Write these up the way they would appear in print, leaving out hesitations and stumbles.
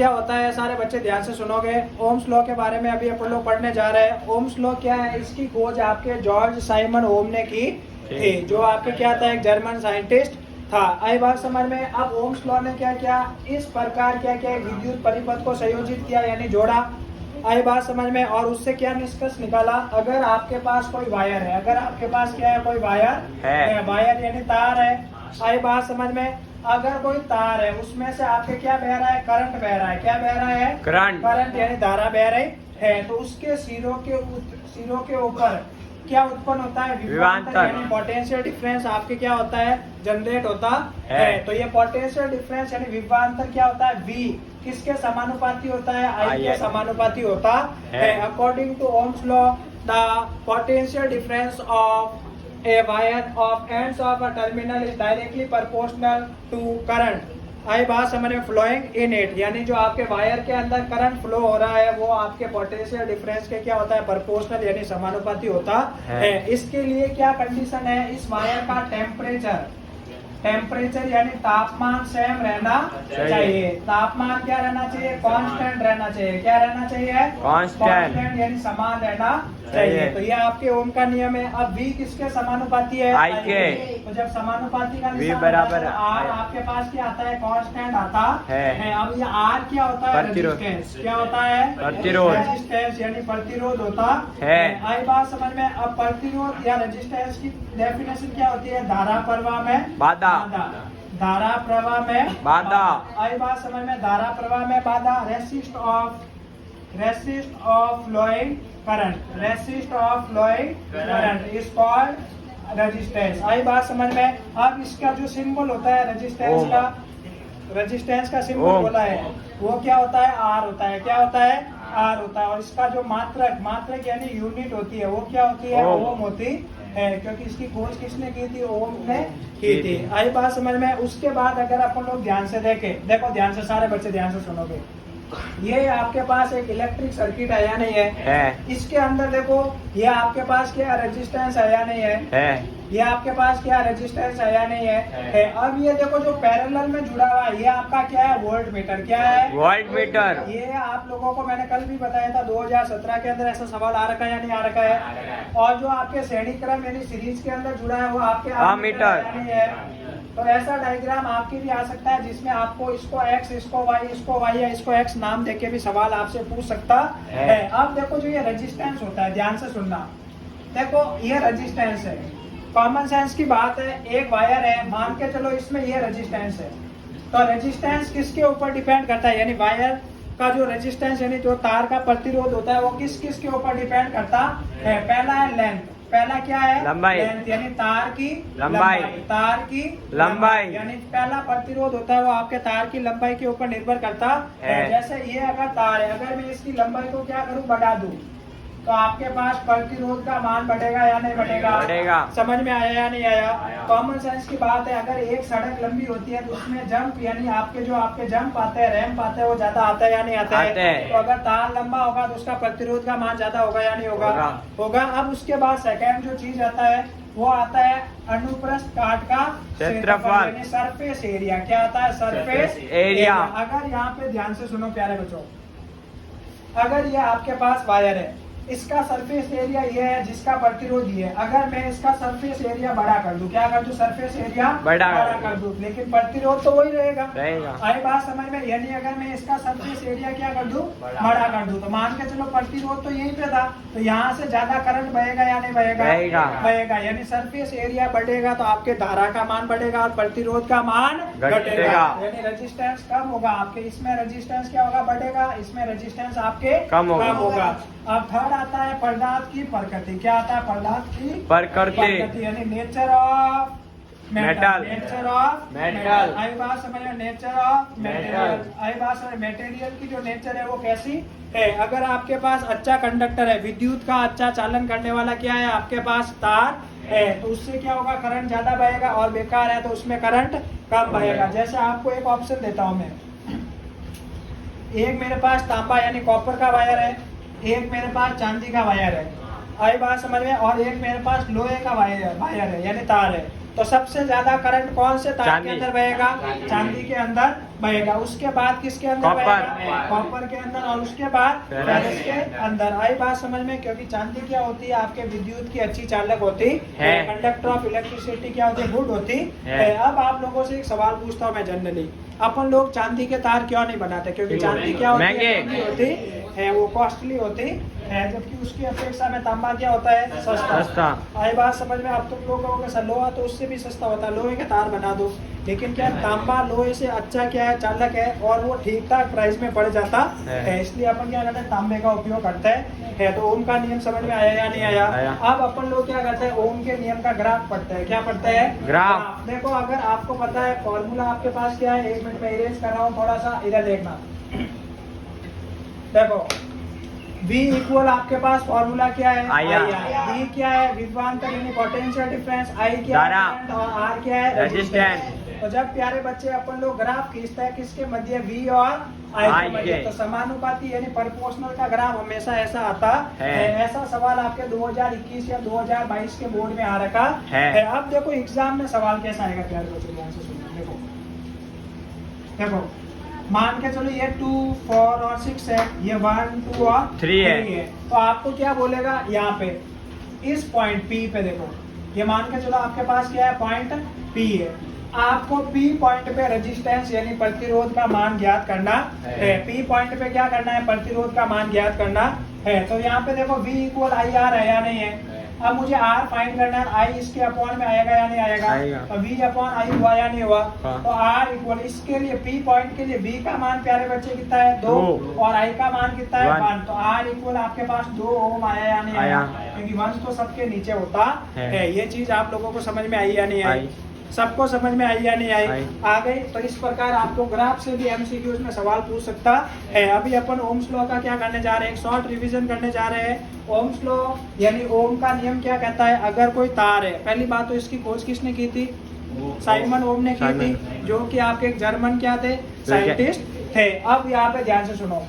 क्या होता है, सारे बच्चे ध्यान से सुनोगे। ओम्स लॉ के बारे में अभी अपन लोग पढ़ने जा रहे हैं। ओम्स लॉ क्या है, इसकी खोज आपके जॉर्ज साइमन ओम ने की थी, जो आपके क्या था, एक जर्मन साइंटिस्ट था। आई बात समझ में। अब ओम्स लॉ ने क्या किया, इस प्रकार क्या किया, विद्युत परिपथ को संयोजित किया यानी जोड़ा। आई बात समझ में। और उससे क्या निष्कर्ष निकाला, अगर आपके पास कोई वायर है, अगर आपके पास क्या है, कोई वायर है, वायर यानी तार है। आई बात समझ में। अगर कोई तार है, उसमें से आपके क्या बह रहा है, करंट बह रहा है। क्या बह रहा है, करंट यानी धारा बह रही है। तो उसके सिरों के ऊपर क्या उत्पन्न होता है, विभवांतर यानी पोटेंशियल डिफरेंस आपके क्या होता है, जनरेट होता है। तो ये पोटेंशियल डिफरेंस यानी विभवांतर क्या होता है, V किसके समानुपाती होता है, I के समानुपाती होता है। According to Ohm's law, the potential difference of a wire of ends of a terminal is directly proportional to current। आई बात समझ में। फ्लोइंग इन इट यानी जो आपके वायर के अंदर करंट फ्लो हो रहा है, वो आपके पोटेंशियल डिफरेंस के क्या होता है, प्रोपोर्शनल यानी समानुपाती होता है। इसके लिए क्या कंडीशन है, इस वायर का टेम्परेचर यानी तापमान सेम रहना चाहिए। तापमान क्या रहना चाहिए, कांस्टेंट रहना चाहिए। क्या रहना चाहिए, कांस्टेंट यानी समान रहना चाहिए। तो ये आपके ओम का नियम है। अब V किसके समानुपाती है, I के। तो जब समानुपाती का निशान बराबर R आपके पास क्या आता है, कांस्टेंट आता है। अब ये R क्या होता है, रेजिस्टेंस। क्या होता है, रेजिस्टेंस यानी प्रतिरोध होता है। आई बात समझ में। अब प्रतिरोध या रेजिस्टेंस की डेफिनेशन क्या होती है, धारा प्रवाह में बाधा। धारा प्रवाह में बाधा। आई बात समझ में। धारा प्रवाह में बाधा। Resist of flowing current is called resistance. आई बात समझ में। अब इसका जो सिंबल होता है रेजिस्टेंस का सिंबल बोला है, वो क्या होता है, R होता है। क्या होता है, R होता है। और इसका जो मात्रक यानी यूनिट होती है, वो क्या होती है, ओम होती है। क्योंकि इसकी खोज किसने की थी, ओम ने की थी। आई बात समझ में। उसके बाद अगर अपन लोग ध्यान से देखें, देखो ध्यान से, सारे बच्चे ध्यान से सुनोगे। ये आपके पास एक इलेक्ट्रिक सर्किट है या नहीं है, इसके अंदर देखो, ये आपके पास क्या रेजिस्टेंस है या नहीं है, ये आपके पास क्या रेजिस्टेंस है या नहीं है। अब ये देखो जो पैरेलल में जुड़ा हुआ है, ये आपका क्या है, वोल्ट मीटर। क्या है, वोल्ट मीटर। ये आप लोगों को मैंने कल भी बताया था, 2017 के अंदर ऐसा सवाल आ रखा है या नहीं आ रखा है। और जो आपके श्रेणी क्रम यानी सीरीज के अंदर जुड़ा है, वो आपके मीटर या नहीं है। तो ऐसा डायग्राम आपके भी आ सकता है, जिसमें आपको इसको x, इसको y या इसको x नाम देके भी सवाल आपसे पूछ सकता है। अब देखो जो ये रेजिस्टेंस होता है, ध्यान से सुनना। देखो ये रेजिस्टेंस है, कॉमन सेंस की बात है। एक वायर है, मान के चलो इसमें ये रेजिस्टेंस है। तो रेजिस्टेंस किसके ऊपर डिपेंड करता है, यानी वायर का जो रेजिस्टेंस यानी जो तार का प्रतिरोध होता है, वो किसके ऊपर डिपेंड करता है। पहला है लेंथ। पहला क्या है, लंबाई यानी तार की लंबाई यानी पहला प्रतिरोध होता है, वो आपके तार की लंबाई के ऊपर निर्भर करता है। जैसे ये अगर तार है, अगर मैं इसकी लंबाई को क्या करूं, बढ़ा दूं, तो आपके पास प्रतिरोध का मान बढ़ेगा या नहीं बढ़ेगा। समझ में आया या नहीं आया। कॉमन सेंस की बात है। अगर एक सड़क लंबी होती है, तो उसमें जंप यानी आपके जंप आते हैं, रैंप आते हैं, वो ज्यादा आता है या नहीं आता है। तो अगर तार लंबा होगा, तो उसका प्रतिरोध का मान ज्यादा होगा या नहीं होगा। अब उसके बाद सेकेंड जो चीज आता है, वो आता है अनुप्रस्थ काट का क्षेत्रफल यानी सरफेस एरिया। क्या आता है, सरफेस एरिया। अगर यहाँ पे ध्यान से सुनो प्यारे बच्चों, अगर ये आपके पास वायर है, इसका सरफेस एरिया ये है, जिसका प्रतिरोध ये है। अगर मैं इसका सरफेस एरिया बड़ा कर दूं, क्या कर दूं, सरफेस एरिया बड़ा कर दूं, लेकिन प्रतिरोध तो वही रहेगा। आई बात समझ में। यानी अगर मैं इसका सरफेस एरिया क्या कर दूं, बड़ा कर दूं, तो मान के चलो प्रतिरोध तो यहीं पे था, तो यहाँ से ज्यादा करंट बहेगा या नहीं बहेगा। यानी सरफेस एरिया बढ़ेगा तो आपके धारा का मान बढ़ेगा और प्रतिरोध का मान घटेगा। यानी रेजिस्टेंस कम होगा आपके, इसमें रेजिस्टेंस क्या होगा, बढ़ेगा, इसमें रेजिस्टेंस आपके कम होगा। अब थर्ड आता है पदार्थ की प्रकृति। क्या आता है, पदार्थ की प्रकृति यानी नेचर ऑफ मेटल। आई बात समझ में, नेचर ऑफ मटेरियल। आई बात समझ, मटेरियल की जो नेचर है वो कैसी है। अगर आपके पास अच्छा कंडक्टर है, विद्युत का अच्छा चालन करने वाला क्या है, आपके पास तार है, तो उससे क्या होगा, करंट ज्यादा बहेगा। और बेकार है तो उसमें करंट कम बहेगा। जैसे आपको एक ऑप्शन देता हूं मैं, एक मेरे पास तांबा यानी कॉपर का वायर है, एक मेरे पास चांदी का वायर है। आई बात समझ में। और एक मेरे पास लोहे का वायर है यानी तार है। तो सबसे ज्यादा करंट कौन से तार के अंदर बहेगा, चांदी के अंदर बहेगा। उसके बाद किसके अंदर कॉपर। बहेगा? कॉपर के अंदर। और उसके बाद फेरस के अंदर। आई बात समझ में? क्योंकि चांदी क्या होती है? आपके विद्युत की अच्छी चालक होती है। कंडक्टर ऑफ इलेक्ट्रिसिटी क्या होती है? गुड होती है। अब आप लोगों से एक सवाल पूछता हूँ मैं जनरली, अपन लोग चांदी के तार क्यों नहीं बनाते? क्योंकि चांदी क्या होती है? महंगी होती है, वो कॉस्टली होती है, जबकि उसकी अपेक्षा में तांबा क्या होता है? सस्ता। आई बात समझ में? अब तुम लोग कहोगे लोहा तो उससे भी सस्ता होता है, लोहे के तार बना दो। लेकिन क्या तांबा लोहे से अच्छा क्या है? चालक है, और वो ठीक ठाक प्राइस में पड़ जाता है। इसलिए अपन क्या करते हैं? तांबे का उपयोग करते हैं। तो ओम का नियम समझ में आया या नहीं आया? अब अपन लोग क्या करते हैं? ओम के नियम का ग्राफ पढ़ते हैं। क्या पढ़ते हैं? ग्राफ। देखो, अगर आपको पता है फॉर्मूला आपके पास क्या है, 1 मिनट में इरेज कर रहा हूँ थोड़ा सा, इधर देखना। देखो, V इक्वल आपके पास फॉर्मूला क्या है? V क्या है? विभवांतर यानी पोटेंशियल डिफरेंस। I क्या है? और R क्या है? रेजिस्टेंस। तो जब प्यारे बच्चे अपन लोग ग्राफ खींचते हैं किसके मध्य? V और I के मध्य। तो समानुपाती यानी प्रोपोर्शनल का ग्राफ हमेशा ऐसा आता है। ऐसा सवाल आपके 2021 या 2022 के बोर्ड में आ रखा है। अब देखो एग्जाम में सवाल कैसा आएगा प्यारे बच्चों, ध्यान से सुनो। देखो मान के चलो ये 2, 4 और 6 है, ये 1, 2 और 3 है। तो आपको क्या बोलेगा यहाँ पे? इस पॉइंट P पे देखो, ये मान के चलो आपके पास क्या है? पॉइंट P है। आपको P पॉइंट पे रेजिस्टेंस यानी प्रतिरोध का मान ज्ञात करना है। P पॉइंट पे क्या करना है? प्रतिरोध का मान ज्ञात करना है। तो यहाँ पे देखो V इक्वल IR है या नहीं है? अब मुझे R फाइंड करना है, I इसके अपॉन में आएगा या नहीं आएगा? तो V अपॉन I हुआ या नहीं हुआ? तो R इक्वल इसके लिए P पॉइंट के लिए V का मान प्यारे बच्चे कितना है? 2 और I का मान कितना है? 1। तो R इक्वल आपके पास 2 ओम आया या नहीं आया? क्योंकि 1 तो सबके नीचे होता है। ये चीज आप लोगों को समझ में आई या नहीं आई? सबको समझ में आई या नहीं आई? आ गई। तो इस प्रकार आपको ग्राफ से भी एमसीक्यूज में सवाल पूछ सकता है। अभी अपन ओम्स लॉ का क्या करने जा रहे हैं? एक शॉर्ट रिवीजन करने जा रहे हैं। ओम्स लॉ यानी ओम का नियम क्या कहता है? अगर कोई तार है, पहली बात तो इसकी खोज किसने की थी? साइमन ओम ने की थी, जो कि आपके एक जर्मन क्या थे? साइंटिस्ट थे। अब यहाँ पे ध्यान से सुनो,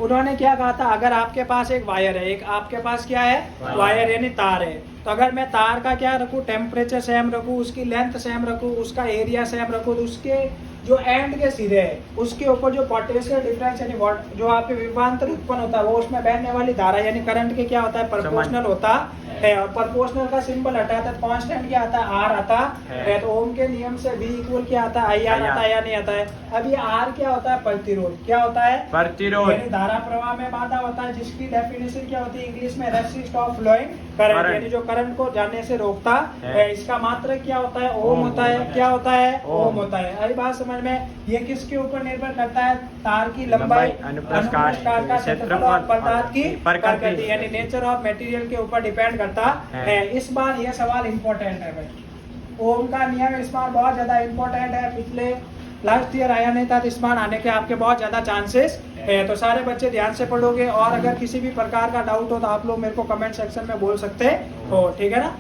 उन्होंने क्या कहा था? अगर आपके पास एक वायर है, एक आपके पास क्या है? वायर यानी तार है। तो अगर मैं तार का क्या रखूं? टेम्परेचर सेम रखूं, उसकी लेंथ सेम रखूं, उसका एरिया सेम रखूं, तो उसके जो एंड के सिरे है उसके ऊपर जो पोटेंशियल डिफरेंस यानी जो आपके विभवांतर उत्पन्न होता है वो उसमें बहने वाली धारा यानी करंट के क्या होता है? प्रोपोर्शनल होता है। और प्रोपोर्शनल का सिंबल हटाता है, कांस्टेंट क्या आता है? R आता है। तो ओम के नियम से V इक्वल क्या आता है? IR आता है या नहीं आता है? अब ये R क्या होता है? प्रतिरोध। क्या होता है? प्रतिरोध। यानी धारा प्रवाह में बाधा होता है, जिसकी डेफिनेशन क्या होती है इंग्लिश में? रेसिस्ट ऑफ फ्लोइंग करंट, यानी जो करंट को जाने से रोकता है। इसका मात्रक क्या होता है? ओम होता है। क्या होता है? ओम होता है। अभी बात समझ में? ये किसके ऊपर निर्भर करता है? तार की लंबाई, अनुप्रस्थ काट का क्षेत्रफल और पदार्थ की प्रकृति यानी नेचर ऑफ मटेरियल के ऊपर डिपेंड करता है। इस बार ये सवाल इम्पोर्टेंट है भाई। ओम का नियम इस बार बहुत ज्यादा इम्पोर्टेंट है। पिछले लास्ट ईयर आया नहीं था, तो इस बार आने के आपके बहुत ज्यादा चांसेस है। तो सारे बच्चे ध्यान से पढ़ोगे, और अगर किसी भी प्रकार का डाउट हो तो आप लोग मेरे को कमेंट सेक्शन में बोल सकते हो। ठीक है ना?